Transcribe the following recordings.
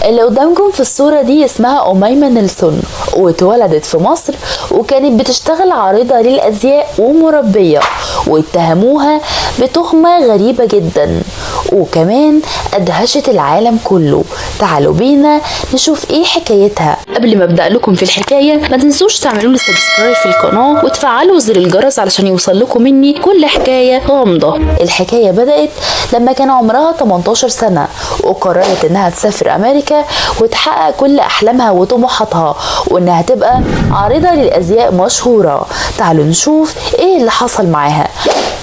اللي قدامكم في الصورة دي اسمها أميمة نيلسون، واتولدت في مصر، وكانت بتشتغل عارضة للأزياء ومربية، واتهموها بتهمة غريبة جدا وكمان أدهشت العالم كله. تعالوا بينا نشوف ايه حكايتها. قبل ما ابدأ لكم في الحكاية ما تنسوش تعملوا لي سبسكرايب في القناة وتفعلوا زر الجرس علشان يوصل لكم مني كل حكاية غامضة. الحكاية بدأت لما كان عمرها 18 سنة، وقررت انها تسافر امريكا وتحقق كل احلامها وطموحاتها، وانها تبقى عارضة للازياء مشهورة. تعالوا نشوف ايه اللي حصل معاها.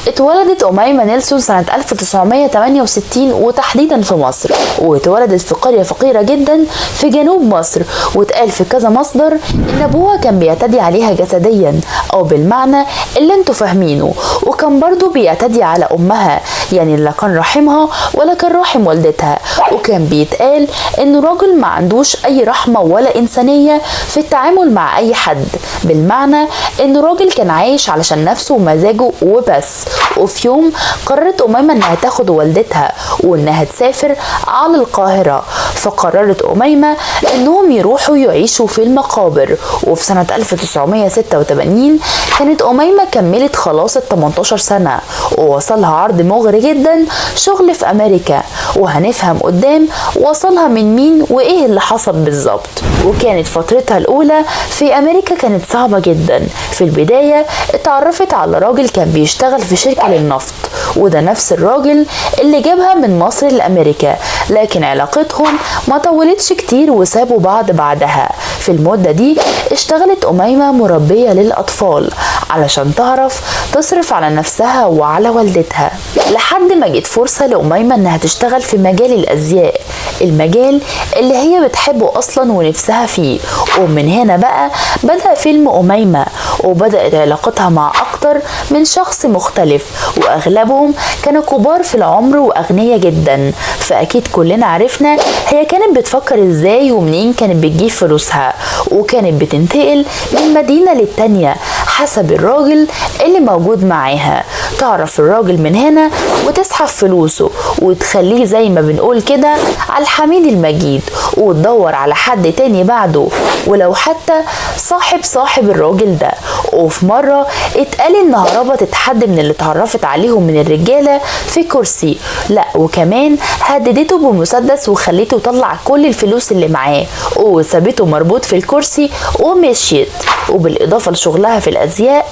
اتولدت أميمة نيلسون سنة 1968 وتحديدا في مصر، واتولدت في قرية فقيرة جدا في جنوب مصر، واتقال في كذا مصدر ان ابوها كان بيعتدي عليها جسديا او بالمعنى اللي انتوا فاهمينه، وكان برضو بيعتدي على امها، يعني لا كان رحمها ولا كان رحم والدتها، وكان بيتقال انه راجل ما عندوش اي رحمة ولا انسانية في التعامل مع اي حد، بالمعنى انه راجل كان عايش علشان نفسه ومزاجه وبس. وفي يوم قررت أميمة انها تاخد والدتها وانها تسافر على القاهرة، فقررت أميمة انهم يروحوا يعيشوا في المقابر. وفي سنة 1986 كانت أميمة كملت خلاص 18 سنة، ووصلها عرض مغري جدا شغل في امريكا، وهنفهم قدام وصلها من مين وايه اللي حصل بالظبط. وكانت فترتها الاولى في امريكا كانت صعبة جدا. في البداية اتعرفت على راجل كان بيشتغل في شركة للنفط، وده نفس الراجل اللي جابها من مصر لأمريكا، لكن علاقتهم ما طولتش كتير وسابوا بعض بعدها. في المدة دي اشتغلت أميمة مربية للأطفال علشان تعرف تصرف على نفسها وعلى والدتها، لحد ما جت فرصة لأميمة انها تشتغل في مجال الأزياء، المجال اللي هي بتحبه أصلا ونفسها فيه. ومن هنا بقى بدأ فيلم أميمة، وبدأت علاقتها مع أكتر من شخص مختلف، وأغلبهم كانوا كبار في العمر وأغنياء جدا. فأكيد كلنا عرفنا هي كانت بتفكر إزاي ومنين كانت بتجيب فلوسها، وكانت بتنتقل من مدينة للتانية حسب الراجل اللي موجود معاها. تعرف الراجل من هنا وتسحب فلوسه وتخليه زي ما بنقول كده على الحميد المجيد، وتدور على حد تاني بعده ولو حتى صاحب الراجل ده. وفي مرة اتقال انها ربطت حد من اللي اتعرفت عليهم من الرجالة في كرسي، لا وكمان هددته بمسدس وخليته يطلع كل الفلوس اللي معاه، وسابته مربوط في الكرسي ومشيت. وبالإضافة لشغلها في الأزياء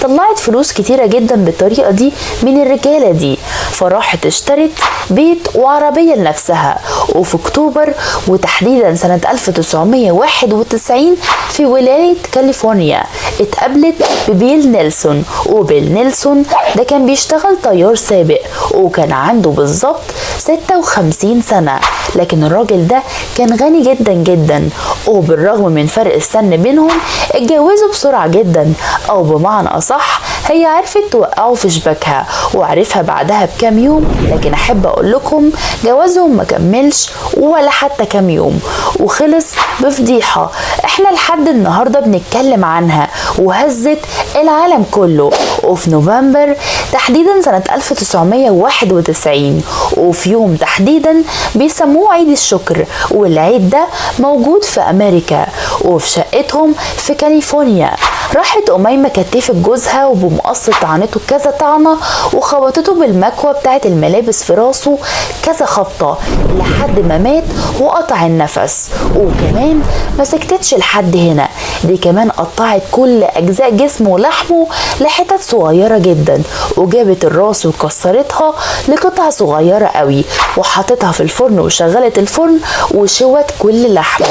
طلعت فلوس كتيرة جدا بالطريقة دي من الرجالة دي، فراحت اشترت بيت وعربية لنفسها. وفي أكتوبر وتحديدا سنة 1991 في ولاية كاليفورنيا اتقابلت ببيل نيلسون. وبيل نيلسون ده كان بيشتغل طيار سابق، وكان عنده بالظبط 56 سنة، لكن الراجل ده كان غني جدا جدا، وبالرغم من فرق السن بينهم اتجوزوا بسرعة جدا، او بمعنى اصح هي عرفت توقعه في شباكها وعرفها بعدها بكام يوم. لكن احب اقول لكم جوازهم ما كملش ولا حتى كام يوم، وخلص بفضيحة احنا لحد النهاردة بنتكلم عنها وهزت العالم كله. وفي نوفمبر تحديدا سنة 1991، وفي يوم تحديدا بيسموه عيد الشكر، والعيد ده موجود في امريكا وفي شقتهم في كاليفورنيا. راحت أميمة كتفت جوزها وبمقص طعنته كذا طعنة، وخبطته بالمكوى بتاعة الملابس في راسه كذا خبطة لحد ما مات وقطع النفس. وكمان ما سكتتش لحد هنا، دي كمان قطعت كل أجزاء جسمه ولحمه لحتت صغيرة جدا، وجابت الراس وكسرتها لقطع صغيرة قوي، وحطتها في الفرن وشغلت الفرن وشوت كل لحمه.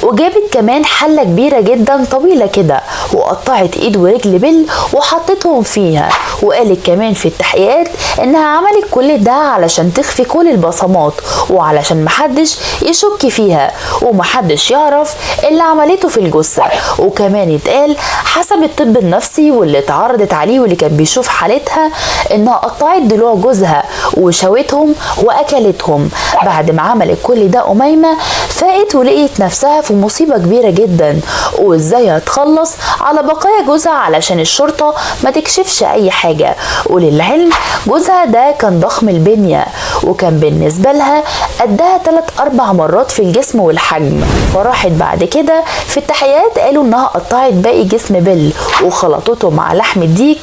وجابت كمان حلة كبيرة جدا طويلة كده وقطعت ايد ورجل بيل وحطتهم فيها. وقالت كمان في التحقيقات انها عملت كل ده علشان تخفي كل البصمات وعلشان محدش يشك فيها ومحدش يعرف اللي عملته في الجثة. وكمان يتقال حسب الطب النفسي واللي اتعرضت عليه واللي كان بيشوف حالتها انها قطعت ضلوع جوزها وشوتهم واكلتهم. بعد ما عملت كل ده أميمة فاقت ولقيت نفسها في مصيبة كبيرة جدا، وازاي هتخلص على بقايا جوزها علشان الشرطة ما تكشفش اي حاجة. وللعلم جوزها ده كان ضخم البنية، وكان بالنسبة لها قدها 3-4 مرات في الجسم والحجم. فراحت بعد كده في التحقيقات قالوا انها قطعت باقي جسم بيل وخلطته مع لحم الديك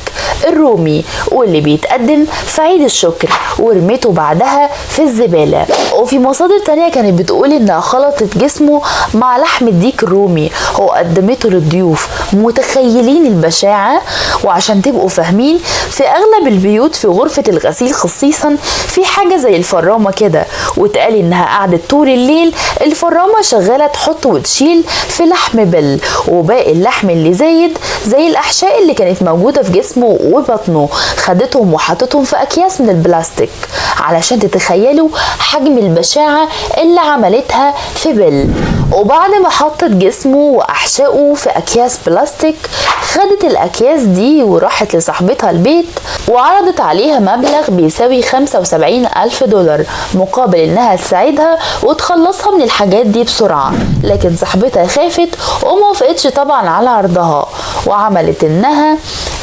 الرومي واللي بيتقدم في عيد الشكر، ورميته بعدها في الزبالة. وفي مصادر تانية كانت بتقول انها خلطت جسمه مع لحم الديك الرومي وقدمته للضيوف. متخيلين البشاعة؟ وعشان تبقوا فاهمين، في اغلب البيوت في غرفة الغسيل خصيصا في حاجة زي الفرامة كده، واتقال انها قعدت طول الليل الفرامة شغالة تحط وتشيل في لحم بيل، وباقي اللحم اللي زايد زي الاحشاء اللي كانت موجودة في جسمه وبطنه خدتهم وحطتهم في اكياس من البلاستيك، علشان تتخيلوا حجم البشاعة اللي عملتها في بيل. وبعد ما حطت جسمه واحشائه في اكياس بلاستيك، خدت الاكياس دي وراحت لصاحبتها البيت وعرضت عليها مبلغ بيساوي 75,000 دولار مقابل انها تساعدها وتخلصها من الحاجات دي بسرعة. لكن صاحبتها خافت وموافقتش طبعا على عرضها، وعملت انها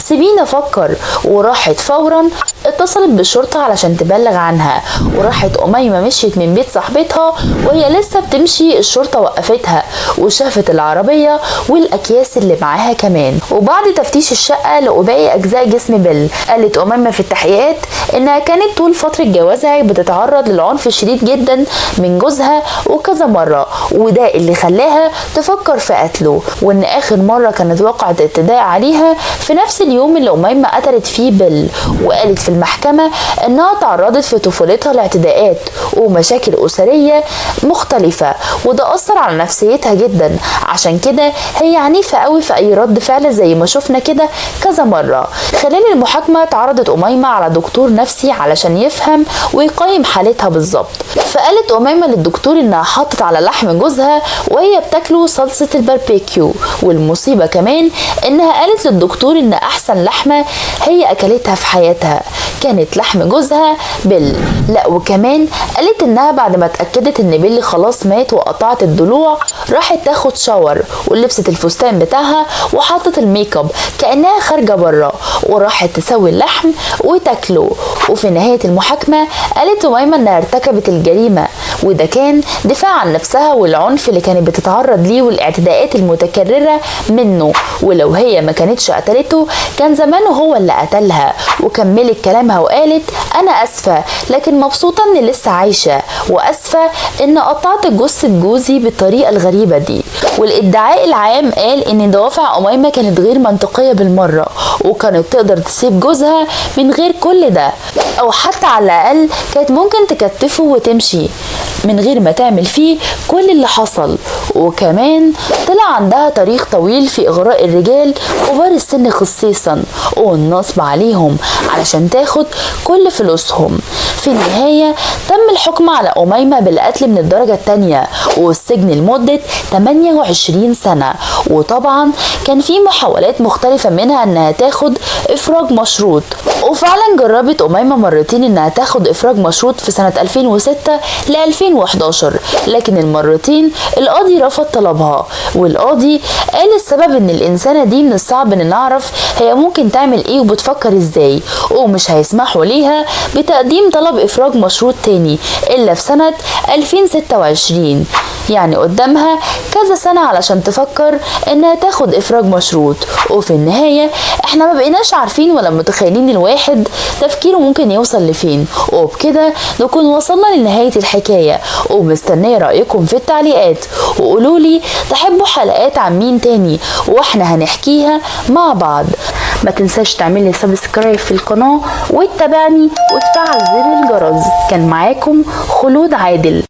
سيبيني افكر، وراحت فورا اتصلت بالشرطة علشان تبلغ عنها. وراحت أميمة مشيت من بيت صاحبتها وهي لسه بتمشي الشرطة وقفتها وشافت العربية والأكياس اللي معاها كمان. وبعد تفتيش الشقة لقوا باقي أجزاء جسم بيل. قالت أميمة في التحقيقات إنها كانت طول فترة جوازها بتتعرض للعنف الشديد جدا من جوزها وكذا مرة، وده اللي خلاها تفكر في قتله، وإن آخر مرة كانت وقعت اعتداء عليها في نفس اليوم اللي أميمة قتلت فيه بيل. وقالت في المحكمة انها تعرضت في طفولتها لاعتداءات ومشاكل اسرية مختلفة، وده اثر على نفسيتها جدا، عشان كده هي عنيفة قوي في اي رد فعل زي ما شفنا كده كذا مرة. خلال المحاكمة تعرضت أميمة على دكتور نفسي علشان يفهم ويقيم حالتها بالظبط. فقالت أميمة للدكتور انها حطت على لحم جوزها وهي بتاكله صلصة الباربيكيو، والمصيبة كمان انها قالت للدكتور ان احسن لحمة هي اكلتها في حياتها كانت لحم جوزها بيل. لا وكمان قالت انها بعد ما اتأكدت ان بيل خلاص مات وقطعت الضلوع راحت تاخد شاور ولبست الفستان بتاعها وحطت الميك اب كأنها خارجة برا، وراحت تسوي اللحم وتاكله. وفي نهاية المحاكمة قالت أميمة انها ارتكبت الجريمة، وده كان دفاع عن نفسها والعنف اللي كانت بتتعرض ليه والاعتداءات المتكررة منه، ولو هي ما كانتش قتلته كان زمانه هو اللي قتلها. وكملت كلامها وقالت انا اسفة لكن مبسوطة اني لسه عايشة، واسفة ان قطعت جثة جوزي بالطريقة الغريبة دي. والادعاء العام قال ان دوافع أميمة كانت غير منطقية بالمرة، وكانت تقدر تسيب جوزها من غير كل ده، او حتى على الاقل كانت ممكن تكتفه وتمشي من غير ما تعمل فيه كل اللي حصل. وكمان طلع عندها تاريخ طويل في اغراء الرجال كبار السن خصيصا والنصب عليهم علشان تاخد كل فلوسهم. في النهاية تم الحكم على أميمة بالقتل من الدرجة الثانية والسجن لمدة 28 سنة. وطبعا كان في محاولات مختلفة منها انها تاخد افراج مشروط، وفعلا جربت أميمة مرتين انها تاخد افراج مشروط في سنة 2006 ل 2011، لكن المرتين القاضي رفض طلبها. والقاضي قال السبب ان الانسانة دي من الصعب ان نعرف هي ممكن تعمل ايه وبتفكر ازاي، ومش هيسمحوا ليها بتقديم طلب افراج مشروط تاني الا في سنة 2026، يعني قدامها كذا سنة علشان تفكر انها تاخد افراج مشروط. وفي النهاية احنا ما بقيناش عارفين ولا متخيلين الواحد تفكيره ممكن يوصل لفين. وبكده نكون وصلنا لنهاية الحكاية، ومستنية رأيكم في التعليقات، وقولولي تحبوا حلقات عن مين تاني واحنا هنحكيها مع بعض. ما تنساش تعملي سبسكرايب في القناة وتتابعني وتفعل زر الجرس. كان معاكم خلود عادل.